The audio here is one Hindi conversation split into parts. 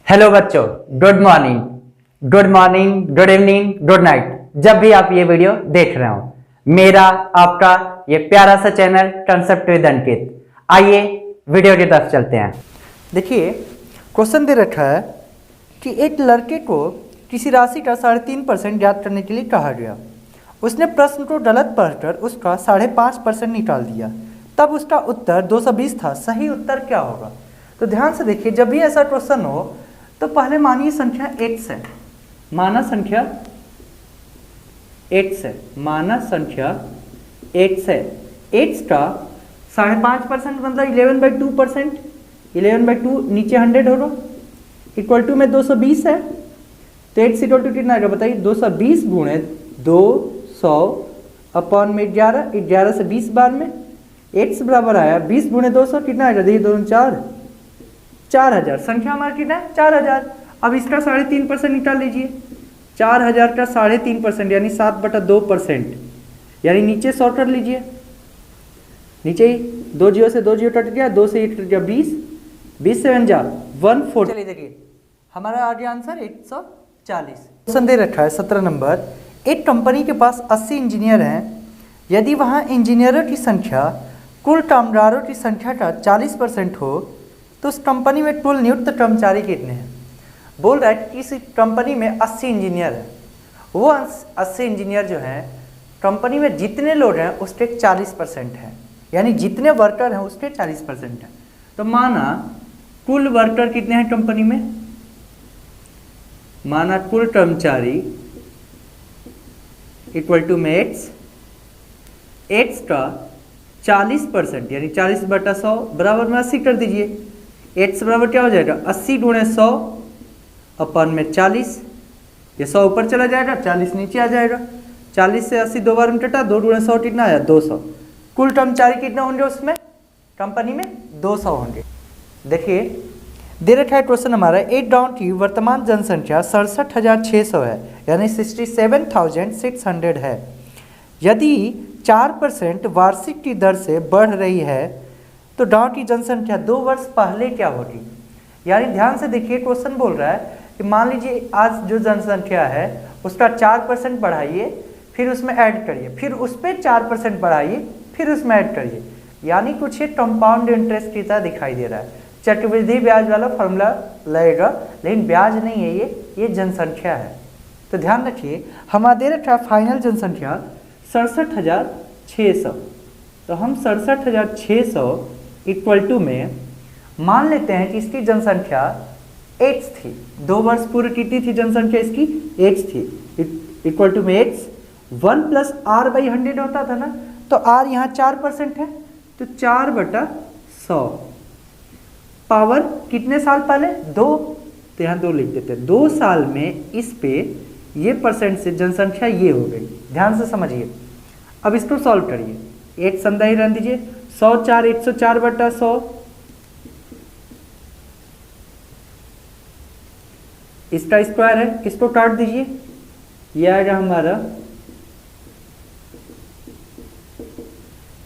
हेलो बच्चों, good morning, good evening, good night. जब भी आप ये वीडियो देख रहे हो, मेरा आपका ये प्यारा सा चैनल कंसेप्ट विद अंकित। आइए वीडियो की तरफ चलते हैं। देखिए, क्वेश्चन दे रखा है कि एक लड़के को किसी राशि का 3.5% ज्ञात करने के लिए कहा गया। उसने प्रश्न को गलत पढ़कर उसका 5.5% निकाल दिया, तब उसका उत्तर 220 था। सही उत्तर क्या होगा? तो ध्यान से देखिए, जब भी ऐसा क्वेश्चन हो तो पहले मानिए संख्या x है, माना संख्या x है, माना संख्या x है। x का 5.5% मतलब 11/2%, 11/2 नीचे 100 होगा, इक्वल टू में 220 है। तो x इक्वल टू कितना आएगा बताइए? 220 गुणे 200 अपॉन में 11, 11 से 20 बार में x बराबर आया 20 गुणे 200 कितना आएगा? देखिए, 2 4, 4000। संख्या हमारा कितना है? 4000। अब इसका 3.5% निकाल लीजिए। 4000 का 3.5% यानी 7/2%, यानी नीचे 100 कर लीजिए। नीचे ही 2 जीरो से 2 जीरो कट गया, 2 से 1 कट गया 20, 20 से 140। चलिए देखिए, हमारा आ गया आंसर 140। क्वेश्चन दे रखा है 17 नंबर। एक कंपनी के पास 80 इंजीनियर हैं। यदि वहाँ इंजीनियरों की संख्या कुल कामगारों की संख्या का 40% हो तो उस कंपनी में कुल नियुक्त कर्मचारी कितने हैं? बोल रहा है कि इस कंपनी में 80 इंजीनियर हैं। वो 80 इंजीनियर जो हैं कंपनी में जितने लोग हैं उसके 40% हैं, यानी जितने वर्कर हैं उसके 40% हैं। तो माना कुल वर्कर कितने हैं कंपनी में? माना कुल कर्मचारी इक्वल टू में एक्स का 40% यानी 40/100 बराबर में 80 कर दीजिए। एक्स बराबर क्या हो जाएगा? 80 गुणे 100 अपन में 40। ये 100 ऊपर चला जाएगा, 40 नीचे आ जाएगा। 40 से 80 दो बार में कटा, 2 गुणे 100 कितना आया? 200। कुल कर्मचारी कितने होंगे उसमें? कंपनी में 200 होंगे। देखिए, दे रखा है क्वेश्चन हमारा, एक गांव की वर्तमान जनसंख्या 67,600 है, यानी 67,600 है। यदि 4% वार्षिक की दर से बढ़ रही है तो गांव की जनसंख्या 2 वर्ष पहले क्या होगी? यानी ध्यान से देखिए, क्वेश्चन बोल रहा है कि मान लीजिए आज जो जनसंख्या है उसका 4% बढ़ाइए, फिर उसमें ऐड करिए, फिर उस पर 4% बढ़ाइए, फिर उसमें ऐड करिए। यानी कुछ ये कंपाउंड इंटरेस्ट की तरह दिखाई दे रहा है। चक्रवृद्धि ब्याज वाला फॉर्मूला लगेगा, लेकिन ब्याज नहीं है, ये जनसंख्या है। तो ध्यान रखिए, हमारा दे रखा फाइनल जनसंख्या 67,600। तो हम 67,600 इक्वल टू में मान लेते हैं कि इसकी जनसंख्या x थी। 2 वर्ष पूर्व कितनी थी जनसंख्या इसकी? x थी। इक्वल टू में x 1 + r/100 होता था ना, तो r यहाँ 4% है, तो 4/100 पावर कितने साल पहले? 2, तो यहाँ 2 लिख देते हैं। 2 साल में इस पे ये परसेंट से जनसंख्या ये हो गई। ध्यान से समझिए, अब इसको सॉल्व करिए। एक संधा ही रहने दीजिए। 100 4 104/100, इसका स्क्वायर है, इसको काट दीजिए। यह आएगा हमारा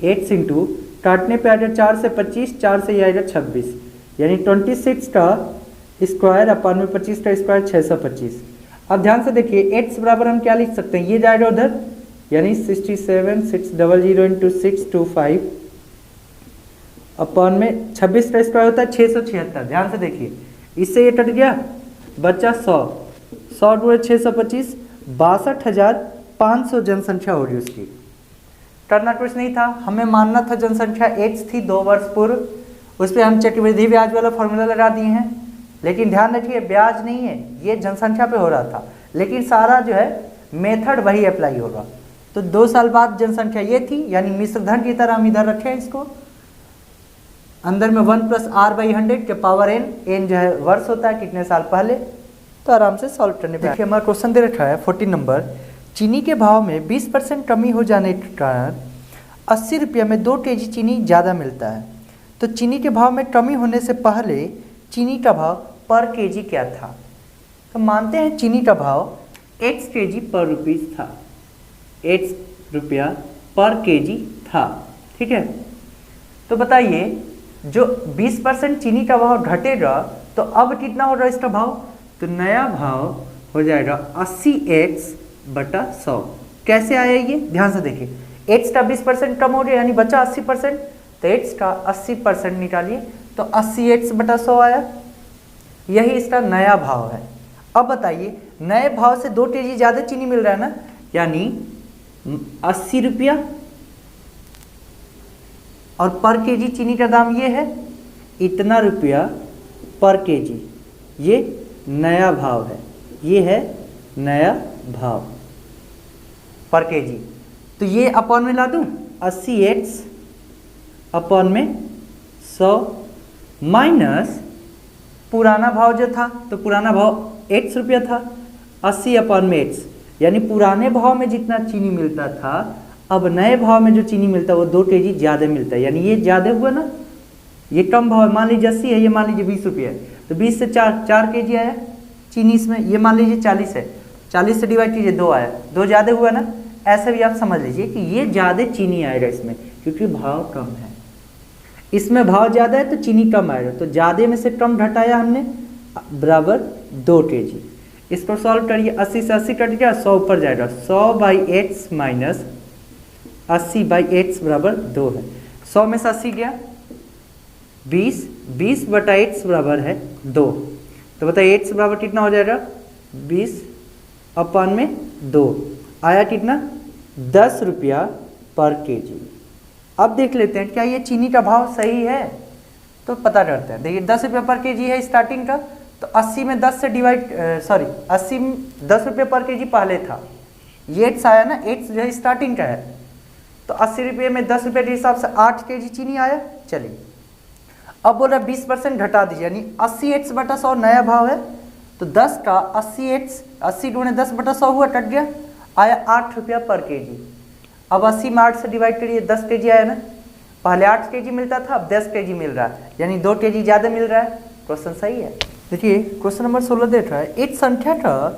x इंटू काटने पे आएगा 4 से 25, 4 से ये आएगा 26, यानी 26 का स्क्वायर अपन में 25 का स्क्वायर 625। अब ध्यान से देखिए, x बराबर हम क्या लिख सकते हैं? ये जाएगा उधर, यानी 67,600 इंटू 625 अपॉन में 26 का स्क्वायर होता है 676। ध्यान से देखिए, इससे ये कट गया, बचा 100। 100 गुणे 625, 62,500 जनसंख्या होगी उसकी। करना कुछ नहीं था, हमें मानना था जनसंख्या x थी 2 वर्ष पूर्व, उस पर हम चक्रवृद्धि ब्याज वाला फॉर्मूला लगा दिए हैं। लेकिन ध्यान रखिए, ब्याज नहीं है, ये जनसंख्या पे हो रहा था, लेकिन सारा जो है मेथड वही अप्लाई होगा। तो 2 साल बाद जनसंख्या ये थी, यानी मिश्र धन की तरह हम इधर रखें इसको। अंदर में 1 + r/100 के पावर n जो है वर्ष होता है, कितने साल पहले। तो आराम से सॉल्व करने पे देखिए, हमारा क्वेश्चन दे रखा है 14 नंबर। चीनी के भाव में 20% कमी हो जाने के कारण 80 रुपये में 2 kg चीनी ज़्यादा मिलता है। तो चीनी के भाव में कमी होने से पहले चीनी का भाव पर kg क्या था? तो मानते हैं चीनी का भाव x kg पर रुपीज़ था, x रुपया पर kg था, ठीक है। तो बताइए, जो 20% चीनी का भाव घटेगा तो अब कितना हो रहा है इसका भाव, तो नया भाव हो जाएगा 80x/100। कैसे आया ये, ध्यान से देखिए, x का 20% कम हो गया यानी बचा 80%, तो x का 80% निकालिए तो 80x/100 आया। यही इसका नया भाव है। अब बताइए नए भाव से 2 kg ज़्यादा चीनी मिल रहा है ना, यानी 80 रुपया, और पर केजी चीनी का दाम ये है इतना रुपया पर केजी। ये नया भाव है, ये है नया भाव पर केजी। तो ये अपॉन में ला दूं, 80x अपॉन में 100 माइनस पुराना भाव जो था, तो पुराना भाव x रुपया था, 80 अपॉन में x, यानी पुराने भाव में जितना चीनी मिलता था अब नए भाव में जो चीनी मिलता है वो 2 kg ज़्यादा मिलता है, यानी ये ज़्यादा हुआ ना, ये कम भाव है, मान लीजिए 80 है, ये मान लीजिए 20 रुपये है, तो 20 से 4 kg आया चीनी इसमें, ये मान लीजिए 40 है, 40 से डिवाइड कीजिए 2 आया, 2 ज़्यादा हुआ ना। ऐसे भी आप समझ लीजिए कि ये ज़्यादा चीनी आएगा इसमें, क्योंकि भाव कम है, इसमें भाव ज़्यादा है तो चीनी कम आएगा, तो ज़्यादा में से कम घटाया हमने बराबर 2 kg। इसको सॉल्व करिए, 80 से 80 कट गया, 100 ऊपर जाएगा, 100/x माइनस 80/x बराबर 2 है। 100 में से 80 गया 20, 20/x बराबर है 2, तो बताइए x बराबर कितना हो जाएगा, 20 अपॉन में 2 आया कितना, 10 रुपया पर केजी। अब देख लेते हैं क्या ये चीनी का भाव सही है, तो पता करते हैं। देखिए 10 रुपये पर केजी है स्टार्टिंग का, तो 80 में 10 से डिवाइड 80 में 10 रुपये पर केजी पहले था, ये x आया ना, x जो है स्टार्टिंग का है, तो 80 रुपये में 10 रुपये के हिसाब से 8 kg चीनी आया। चलिए अब बोल रहा 20% घटा दीजिए, यानी 80x/100 नया भाव है, तो 10 का 80x 80 × 10/100 हुआ, कट गया, आया 8 रुपया पर केजी। अब 80 में 8 से डिवाइड करिए, 10 kg आया ना, पहले 8 kg मिलता था अब 10 kg मिल रहा है, यानी 2 kg ज़्यादा मिल रहा है। क्वेश्चन सही है। देखिए क्वेश्चन नंबर 16 देख रहा है, एक संख्या का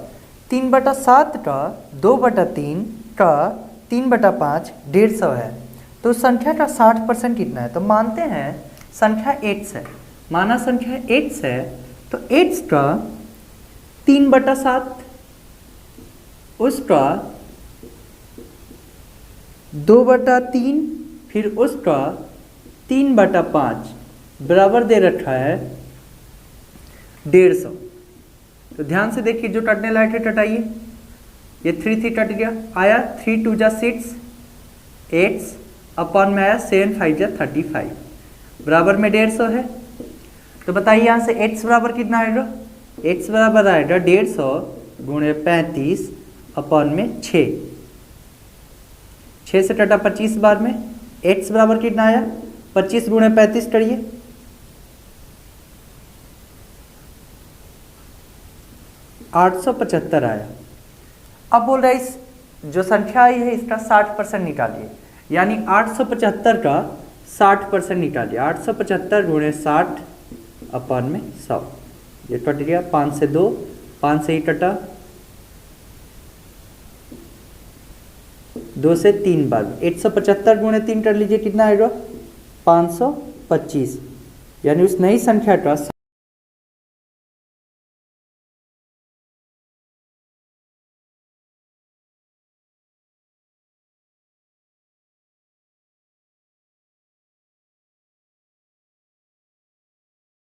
3/7 का 2/3 का 3/5 150 है, तो संख्या का 60% कितना है। तो मानते हैं संख्या x है, माना संख्या x है, तो x का 3/7 उसका 2/3 फिर उसका 3/5 बराबर दे रखा है 150। तो ध्यान से देखिए, जो कटने लायक है कटाइए, ये 3 3 कट गया, आया 3 2 जा 6, x अपॉन में आया 7 5 जा 35 बराबर में 150 है। तो बताइए यहाँ से x बराबर कितना आएगा, x बराबर आएगा 150 × 35 अपॉन में 6, 6 से कटा 25 बार में, x बराबर कितना आया, 25 × 35 करिए, 875 आया। अब बोल रहा है इस जो संख्या आई है इसका 60% निकालिए, यानी 875 का 60% निकालिए, 875 × 60 अपॉन में 100, ये कट गया, 5 से 2, 5 से ही कटा, 2 से 3 बार, 175 × 3 कर लीजिए, कितना आएगा 525, यानी उस नई संख्या का